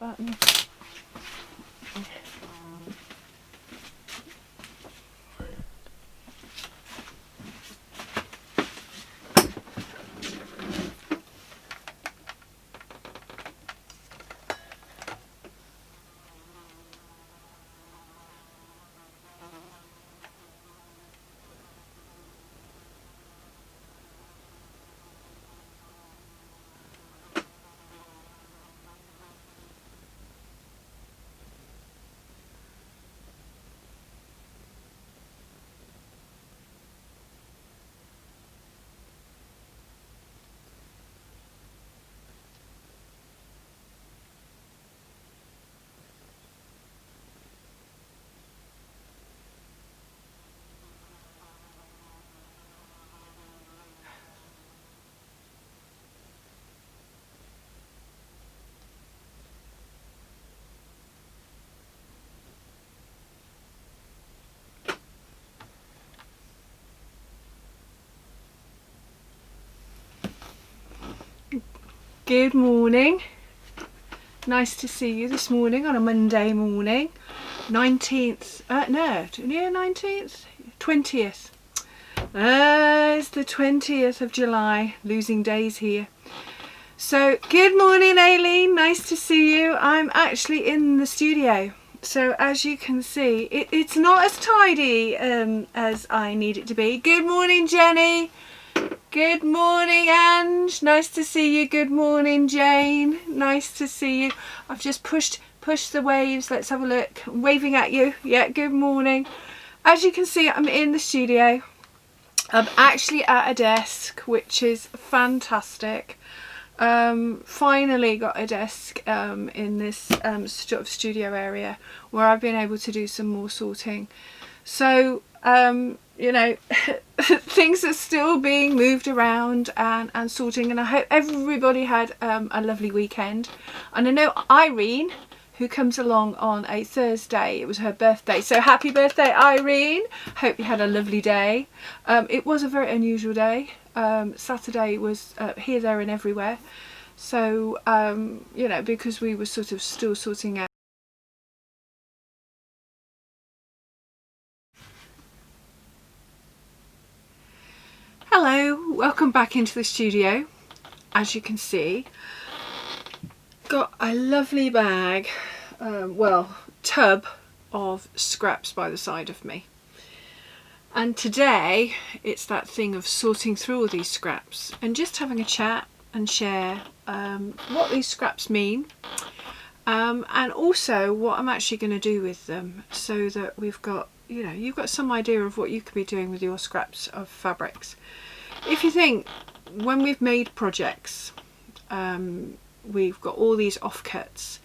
button. Good morning. Nice to see you this morning on a Monday morning. 19th, no, yeah, 19th? 20th. It's the 20th of July, losing days here. So, good morning Aileen, nice to see you. I'm actually in the studio. So as you can see, it's not as tidy as I need it to be. Good morning Jenny. Good morning Ange, nice to see you. Good morning Jane, nice to see you. I've just pushed the waves. Let's have a look. I'm waving at you. Yeah, good morning. As you can see, I'm in the studio. I'm actually at a desk, which is fantastic. Finally got a desk in this sort of studio area where I've been able to do some more sorting. So you know, things are still being moved around and sorting, and I hope everybody had a lovely weekend. And I know Irene, who comes along on a Thursday, it was her birthday, so happy birthday Irene, hope you had a lovely day. It was a very unusual day. Saturday was here, there and everywhere, so you know, because we were sort of still sorting out. Hello, welcome back into the studio. As you can see, got a lovely bag, well, tub of scraps by the side of me. And today it's that thing of sorting through all these scraps and just having a chat and share what these scraps mean, and also what I'm actually going to do with them, so that we've got, you know, you've got some idea of what you could be doing with your scraps of fabrics. If you think, when we've made projects, we've got all these offcuts,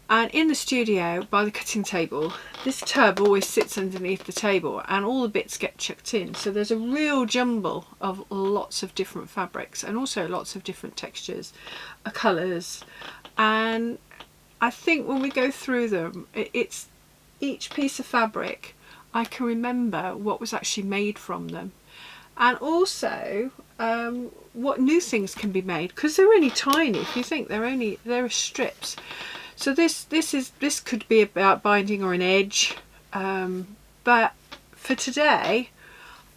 and in the studio by the cutting table, this tub always sits underneath the table and all the bits get chucked in, so there's a real jumble of lots of different fabrics and also lots of different textures, colours. And I think when we go through them, it's each piece of fabric I can remember what was actually made from them, and also what new things can be made, because they're only tiny. If you think, they're strips. So this could be about binding or an edge, but for today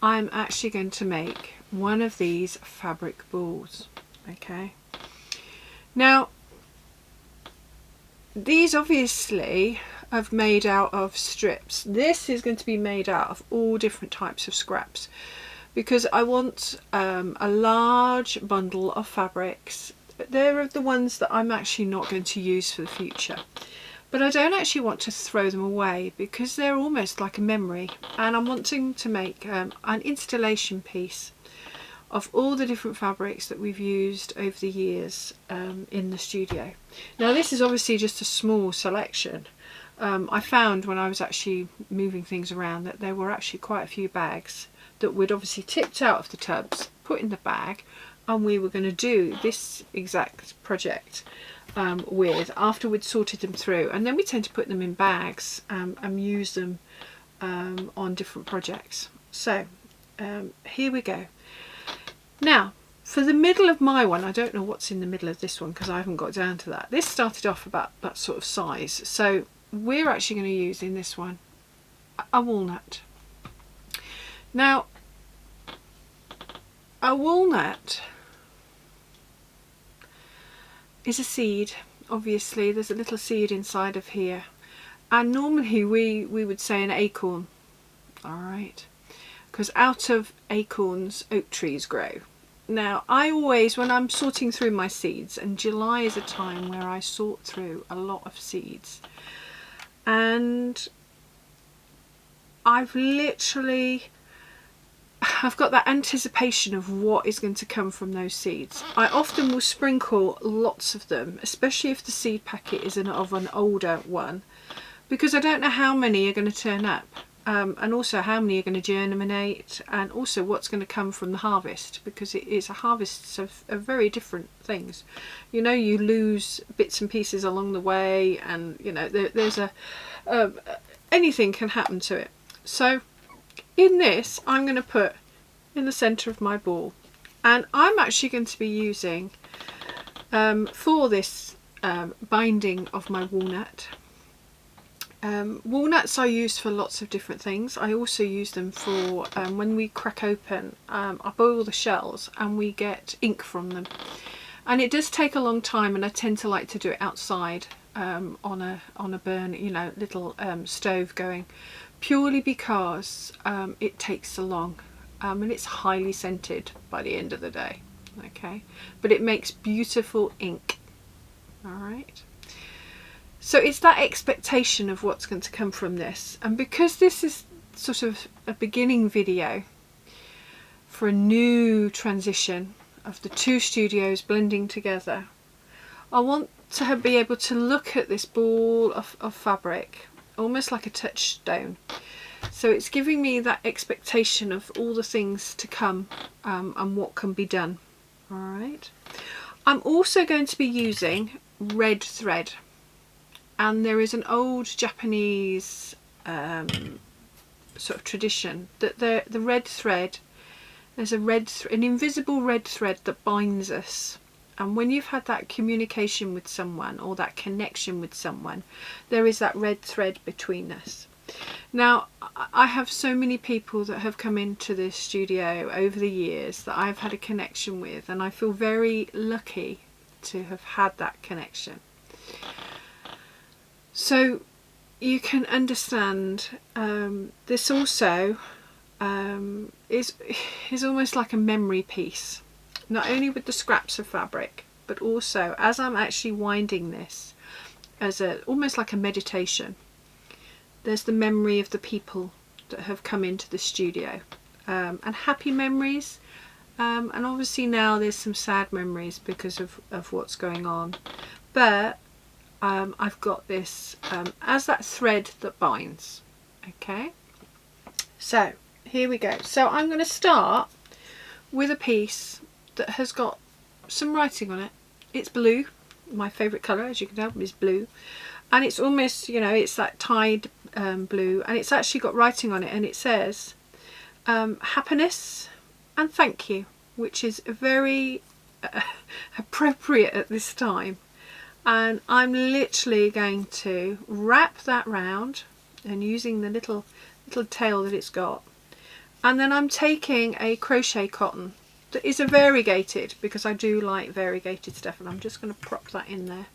I'm actually going to make one of these fabric balls. Okay, now these obviously I've made out of strips. This is going to be made out of all different types of scraps, because I want a large bundle of fabrics. They're the ones that I'm actually not going to use for the future, but I don't actually want to throw them away because they're almost like a memory, and I'm wanting to make an installation piece of all the different fabrics that we've used over the years in the studio. Now this is obviously just a small selection. I found when I was actually moving things around that there were actually quite a few bags that we'd obviously tipped out of the tubs, put in the bag, and we were going to do this exact project with, after we'd sorted them through. And then we tend to put them in bags and use them on different projects. So here we go. Now For the middle of my one, I don't know what's in the middle of this one because I haven't got down to that. This started off about that sort of size. So we're actually going to use in this one a walnut. Now, a walnut is a seed. Obviously, there's a little seed inside of here. And normally we would say an acorn. Alright. Because out of acorns, oak trees grow. Now, I always, when I'm sorting through my seeds, and July is a time where I sort through a lot of seeds, and I've got that anticipation of what is going to come from those seeds. I often will sprinkle lots of them, especially if the seed packet is of an older one, because I don't know how many are going to turn up. And also how many are going to germinate, and also what's going to come from the harvest, because it is a harvest of very different things. You know, you lose bits and pieces along the way, and you know there's anything can happen to it. So in this, I'm going to put in the centre of my ball, and I'm actually going to be using for this binding of my walnut. Walnuts I use for lots of different things. I also use them for when we crack open, I boil the shells and we get ink from them, and it does take a long time, and I tend to like to do it outside on a burn, you know, little stove going, purely because it takes so long, and it's highly scented by the end of the day. Okay, but it makes beautiful ink. All right. So it's that expectation of what's going to come from this, and because this is sort of a beginning video for a new transition of the two studios blending together, I want to be able to look at this ball of fabric almost like a touchstone. So it's giving me that expectation of all the things to come and what can be done. All right. I'm also going to be using red thread. And there is an old Japanese sort of tradition that the red thread, there's an invisible red thread that binds us. And when you've had that communication with someone or that connection with someone, there is that red thread between us. Now, I have so many people that have come into this studio over the years that I've had a connection with, and I feel very lucky to have had that connection. So you can understand this also is almost like a memory piece, not only with the scraps of fabric, but also as I'm actually winding this as almost like a meditation. There's the memory of the people that have come into the studio, and happy memories, and obviously now there's some sad memories because of what's going on, but I've got this as that thread that binds. Okay, so here we go. So I'm going to start with a piece that has got some writing on it. It's blue. My favourite colour, as you can tell, is blue, and it's almost, you know, it's that tide blue, and it's actually got writing on it, and it says happiness and thank you, which is very appropriate at this time. And I'm literally going to wrap that round, and using the little tail that it's got, and then I'm taking a crochet cotton that is a variegated, because I do like variegated stuff, and I'm just going to prop that in there,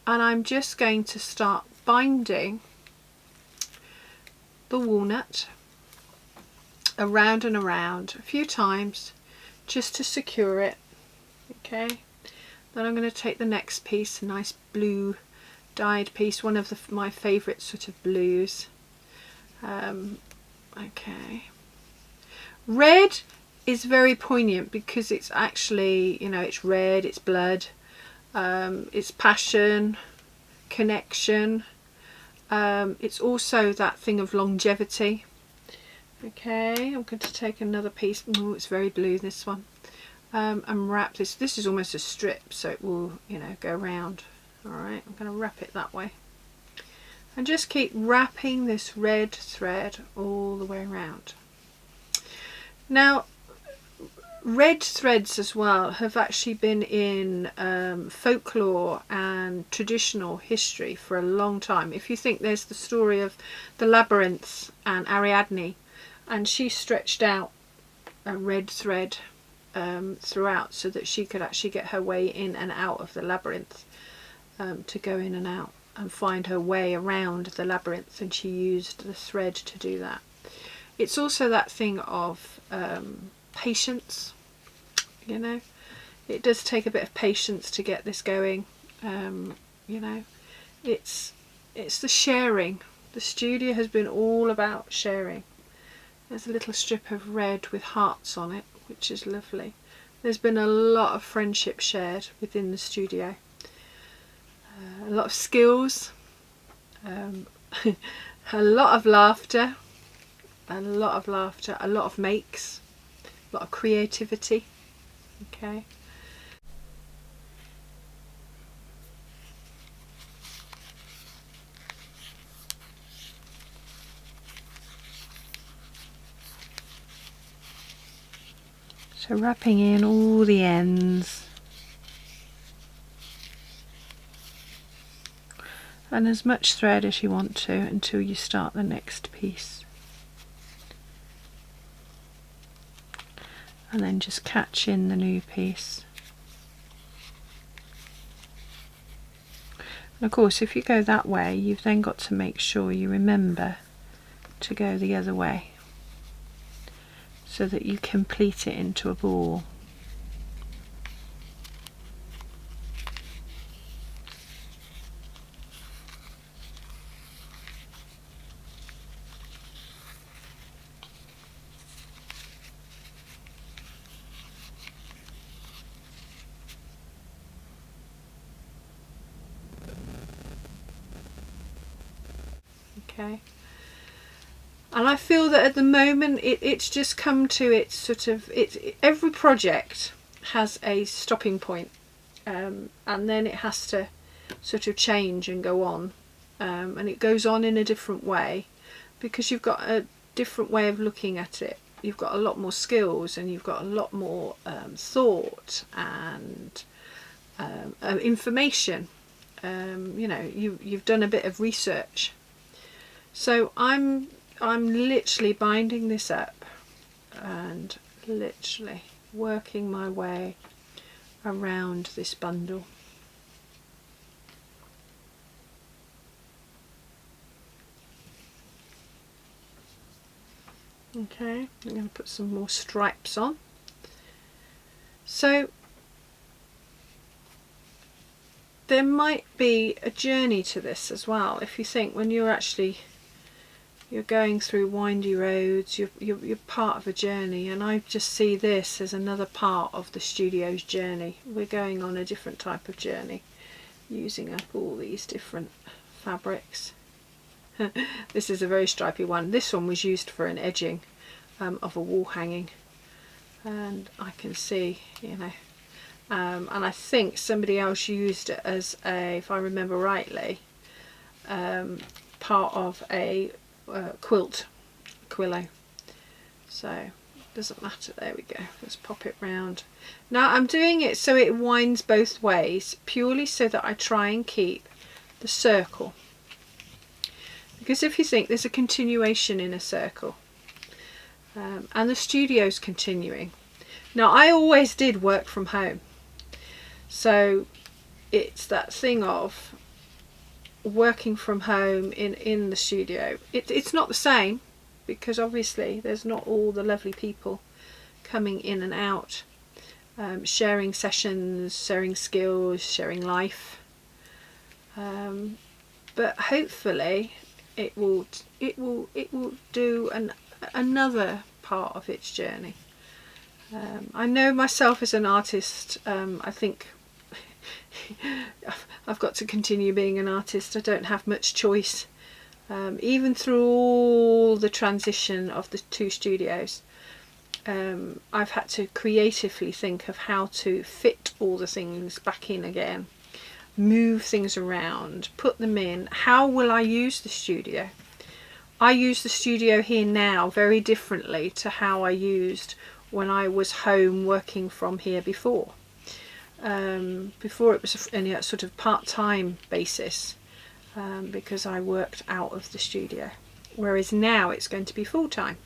and I'm just going to start binding the walnut around and around a few times just to secure it. Okay. Then I'm going to take the next piece, a nice blue dyed piece, one of my favourite sort of blues. Okay. Red is very poignant because it's actually, you know, it's red, it's blood, it's passion, connection. It's also that thing of longevity. Okay, I'm going to take another piece. Oh, it's very blue, this one. And wrap this. This is almost a strip, so it will, you know, go round. Alright, I'm going to wrap it that way. And just keep wrapping this red thread all the way around. Now, red threads as well have actually been in folklore and traditional history for a long time. If you think, there's the story of the labyrinth and Ariadne, and she stretched out a red thread throughout so that she could actually get her way in and out of the labyrinth, to go in and out and find her way around the labyrinth, and she used the thread to do that. It's also that thing of patience, you know. It does take a bit of patience to get this going. You know, it's the sharing. The studio has been all about sharing. There's a little strip of red with hearts on it, which is lovely. There's been a lot of friendship shared within the studio. A lot of skills, a lot of laughter, a lot of makes, a lot of creativity. Okay. So wrapping in all the ends, and as much thread as you want to until you start the next piece, and then just catch in the new piece. And of course, if you go that way, you've then got to make sure you remember to go the other way so that you complete it into a ball. Okay. And I feel that at the moment it's just come to its sort of, every project has a stopping point, and then it has to sort of change and go on, and it goes on in a different way because you've got a different way of looking at it. You've got a lot more skills, and you've got a lot more thought and information. You know, you've done a bit of research. So I'm literally binding this up and literally working my way around this bundle. Okay, I'm going to put some more stripes on. So there might be a journey to this as well. If you think, when you're going through windy roads, you're part of a journey, and I just see this as another part of the studio's journey. We're going on a different type of journey, using up all these different fabrics. This is a very stripy one. This one was used for an edging of a wall hanging, and I can see, you know, and I think somebody else used it as a, if I remember rightly, part of a quillo. So it doesn't matter. There we go. Let's pop it round. Now I'm doing it so it winds both ways, purely so that I try and keep the circle, because if you think, there's a continuation in a circle, and the studio's continuing. Now I always did work from home, so it's that thing of working from home in the studio. It's not the same, because obviously there's not all the lovely people coming in and out, sharing sessions, sharing skills, sharing life, but hopefully it will do another part of its journey. I know myself as an artist, I think I've got to continue being an artist. I don't have much choice. Even through all the transition of the two studios, I've had to creatively think of how to fit all the things back in again, move things around, put them in. How will I use the studio? I use the studio here now very differently to how I used when I was home working from here before. Before it was only a sort of part-time basis, because I worked out of the studio, whereas now it's going to be full-time.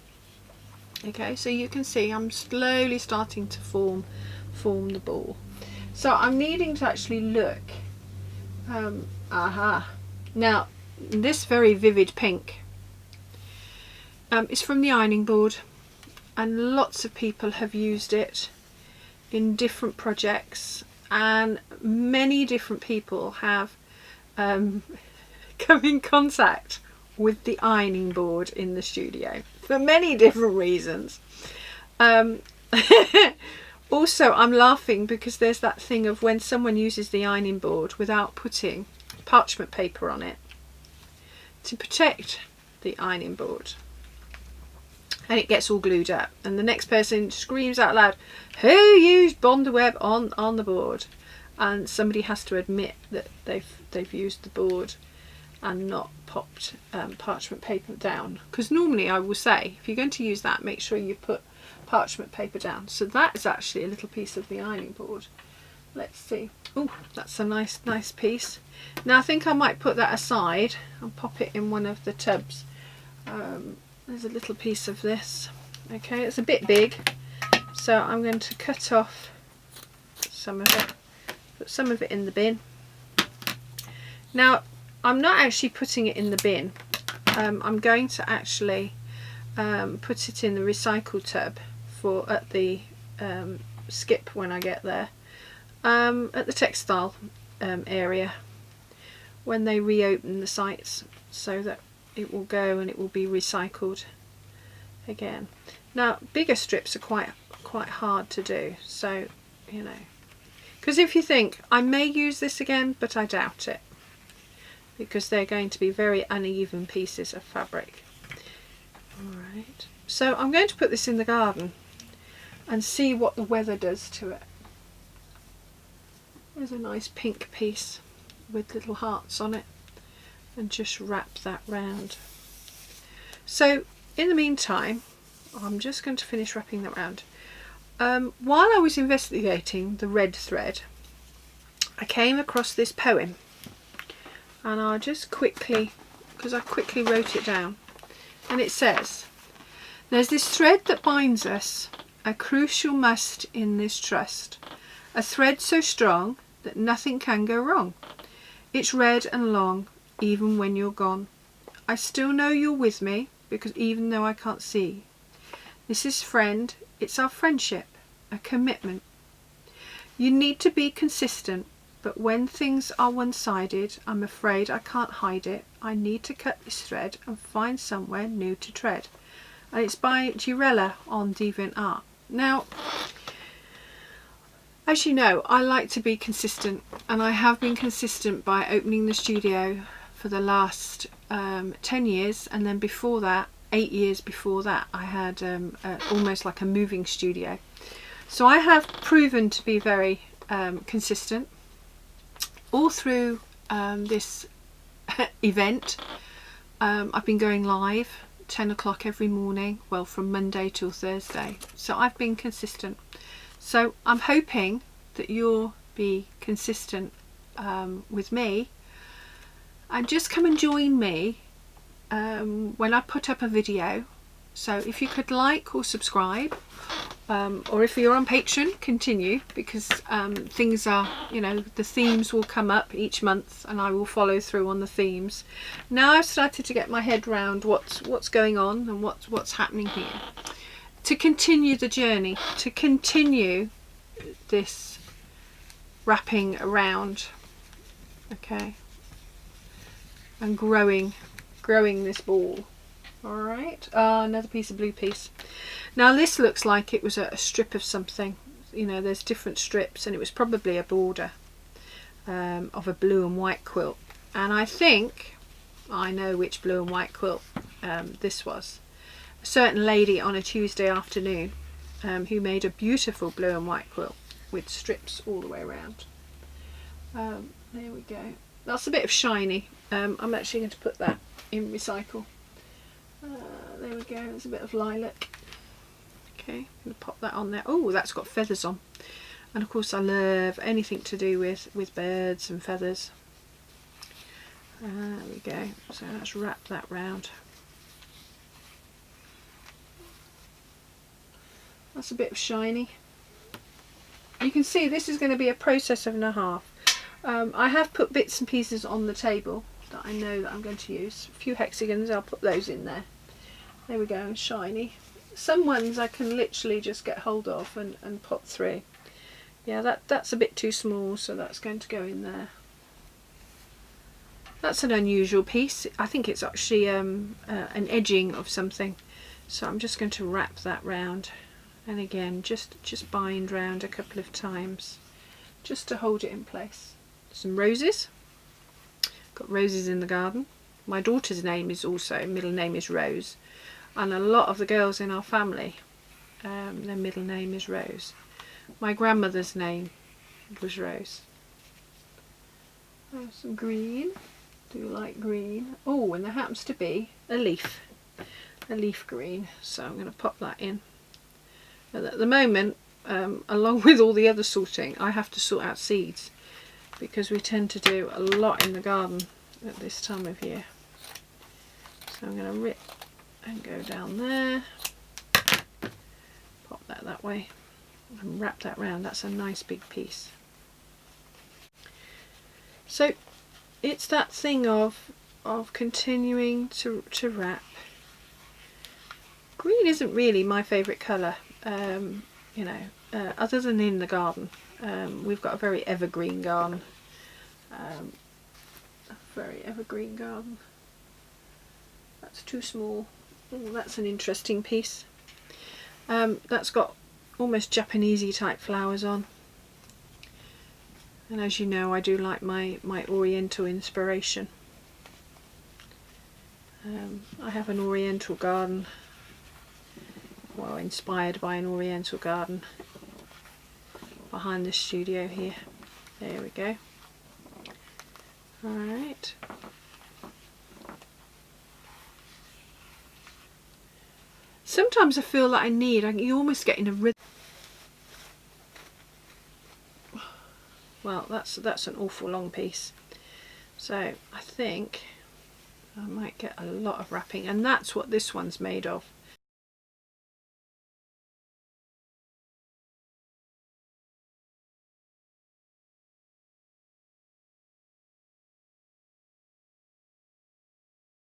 Okay, so you can see I'm slowly starting to form the ball. So I'm needing to actually look. Now this very vivid pink is from the ironing board, and lots of people have used it in different projects, and many different people have come in contact with the ironing board in the studio for many different reasons. Also, I'm laughing because there's that thing of when someone uses the ironing board without putting parchment paper on it to protect the ironing board, and it gets all glued up, and the next person screams out loud, "Who used Bondaweb on the board?" And somebody has to admit that they've used the board and not popped parchment paper down, because normally I will say, if you're going to use that, make sure you put parchment paper down. So that is actually a little piece of the ironing board. Let's see. Oh, that's a nice piece. Now I think I might put that aside and pop it in one of the tubs. There's a little piece of this. Okay, it's a bit big, so I'm going to cut off some of it, put some of it in the bin. Now I'm not actually putting it in the bin. I'm going to actually put it in the recycle tub at the skip when I get there, at the textile area, when they reopen the sites, so that it will go and it will be recycled again. Now bigger strips are quite hard to do, so you know, because if you think I may use this again, but I doubt it, because they're going to be very uneven pieces of fabric. Alright, so I'm going to put this in the garden and see what the weather does to it. There's a nice pink piece with little hearts on it, and just wrap that round. So in the meantime, I'm just going to finish wrapping that round. While I was investigating the red thread, I came across this poem, and I'll just quickly, because I quickly wrote it down, and it says, "There's this thread that binds us, a crucial must in this trust, a thread so strong that nothing can go wrong. It's red and long, even when you're gone. I still know you're with me, because even though I can't see. This is friend, it's our friendship, a commitment. You need to be consistent, but when things are one-sided, I'm afraid I can't hide it. I need to cut this thread and find somewhere new to tread." And it's by Girella on DeviantArt. Now, as you know, I like to be consistent, and I have been consistent by opening the studio for the last 10 years, and then before that, 8 years before that, I had almost like a moving studio. So I have proven to be very consistent all through this event. I've been going live 10 o'clock every morning, well, from Monday till Thursday, so I've been consistent. So I'm hoping that you'll be consistent with me, and just come and join me when I put up a video. So if you could like or subscribe, or if you're on Patreon, continue, because things are, you know, the themes will come up each month and I will follow through on the themes. Now I've started to get my head round what's going on and what's happening here, to continue the journey, to continue this wrapping around, okay, and growing this ball. Alright, another piece of blue piece. Now this looks like it was a strip of something, you know, there's different strips, and it was probably a border of a blue and white quilt, and I think I know which blue and white quilt this was. A certain lady on a Tuesday afternoon who made a beautiful blue and white quilt with strips all the way around. There we go. That's a bit of shiny. I'm actually going to put that in recycle. There we go, there's a bit of lilac. Okay, I'm going to pop that on there. Oh, that's got feathers on. And of course I love anything to do with birds and feathers. There we go. So let's wrap that round. That's a bit of shiny. You can see this is going to be a process and a half. I have put bits and pieces on the table that I know that I'm going to use. A few hexagons, I'll put those in there. There we go, shiny. Some ones I can literally just get hold of and pop through. Yeah, that's a bit too small, so that's going to go in there. That's an unusual piece. I think it's actually an edging of something. So I'm just going to wrap that round. And again, just bind round a couple of times, just to hold it in place. Some roses. Got roses in the garden. My daughter's name is also, middle name is Rose. And a lot of the girls in our family, their middle name is Rose. My grandmother's name was Rose. Oh, some green. Do you like green? Oh, and there happens to be a leaf green. So I'm going to pop that in. And at the moment, along with all the other sorting, I have to sort out seeds because we tend to do a lot in the garden at this time of year. So I'm going to rip and go down there, pop that way and wrap that round. That's a nice big piece. So it's that thing of continuing to wrap. Green isn't really my favourite colour, you know, other than in the garden. We've got a very evergreen garden. That's too small. Oh, that's an interesting piece. That's got almost Japanesey type flowers on. And as you know, I do like my Oriental inspiration. I have an Oriental garden, well, inspired by an Oriental garden behind the studio here. There we go. Alright. Sometimes I feel that you almost get in a rhythm. Well, that's an awful long piece. So I think I might get a lot of wrapping, and that's what this one's made of.